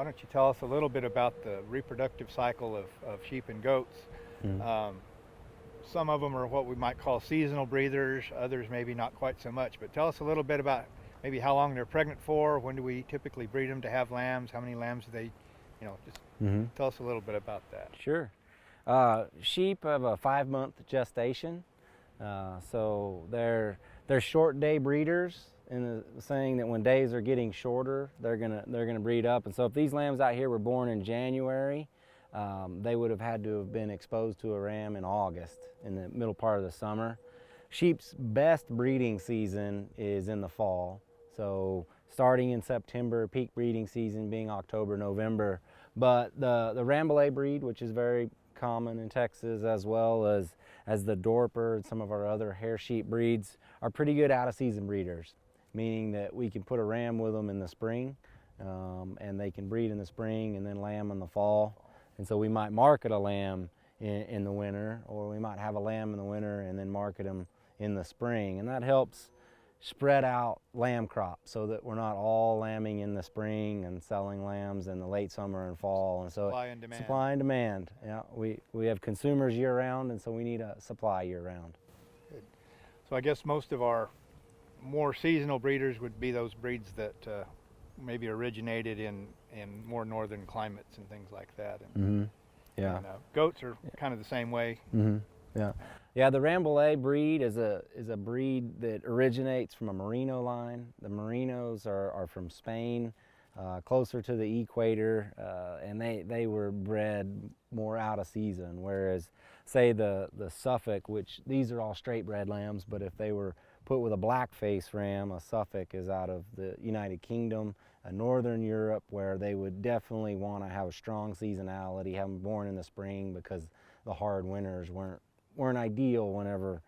why don't you tell us a little bit about the reproductive cycle of sheep and goats? Some of them are what we might call seasonal breeders, others maybe not quite so much, but tell us a little bit about maybe how long they're pregnant for, when do we typically breed them to have lambs, how many lambs do they, just tell us a little bit about that. Sure. Sheep have a 5-month gestation, so they're short day breeders, in the saying that when days are getting shorter, they're gonna breed up. And so if these lambs out here were born in January, they would have had to have been exposed to a ram in August, in the middle part of the summer. Sheep's best breeding season is in the fall, so starting in September, peak breeding season being October, November. But the Rambouillet breed, which is very common in Texas, as well as the Dorper and some of our other hair sheep breeds, are pretty good out-of-season breeders, meaning that we can put a ram with them in the spring, and they can breed in the spring and then lamb in the fall. And so we might market a lamb in the winter, or we might have a lamb in the winter and then market them in the spring. And that helps spread out lamb crops so that we're not all lambing in the spring and selling lambs in the late summer and fall. And so supply and demand. Supply and demand. Yeah, we have consumers year round, and so we need a supply year round. Good. So I guess most of our more seasonal breeders would be those breeds that maybe originated in more northern climates and things like that. And, yeah. And, goats are kind of the same way. Yeah, the Rambouillet breed is a breed that originates from a Merino line. The Merinos are from Spain, closer to the equator, and they were bred more out of season, whereas say the Suffolk, which these are all straight bred lambs, but if they were put with a black face ram, a Suffolk is out of the United Kingdom, Northern Europe, where they would definitely want to have a strong seasonality, have them born in the spring, because the hard winters weren't ideal whenever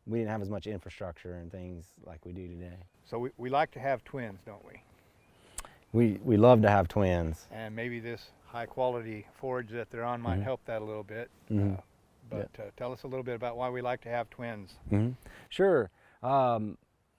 we didn't have as much infrastructure and things like we do today. So we like to have twins, don't we? We love to have twins. And maybe this high quality forage that they're on might help that a little bit. Tell us a little bit about why we like to have twins. Sure.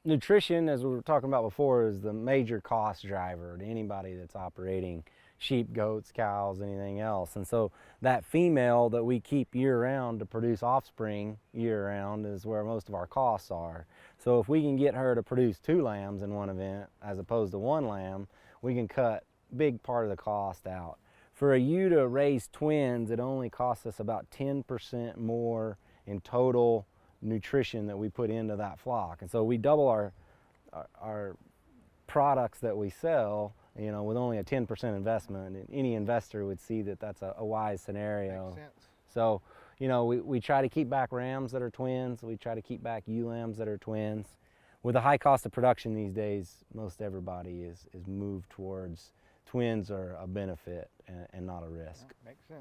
Nutrition, as we were talking about before, is the major cost driver to anybody that's operating sheep, goats, cows, anything else. And so that female that we keep year-round to produce offspring year-round is where most of our costs are. So if we can get her to produce 2 lambs in one event as opposed to 1 lamb, we can cut a big part of the cost out. For a ewe to raise twins, it only costs us about 10% more in total nutrition that we put into that flock. And so we double our products that we sell, with only a 10% investment. And any investor would see that that's a wise scenario. Makes sense. So, we try to keep back rams that are twins. We try to keep back ewe lambs that are twins. With the high cost of production these days, most everybody is moved towards twins are a benefit and not a risk. Makes sense.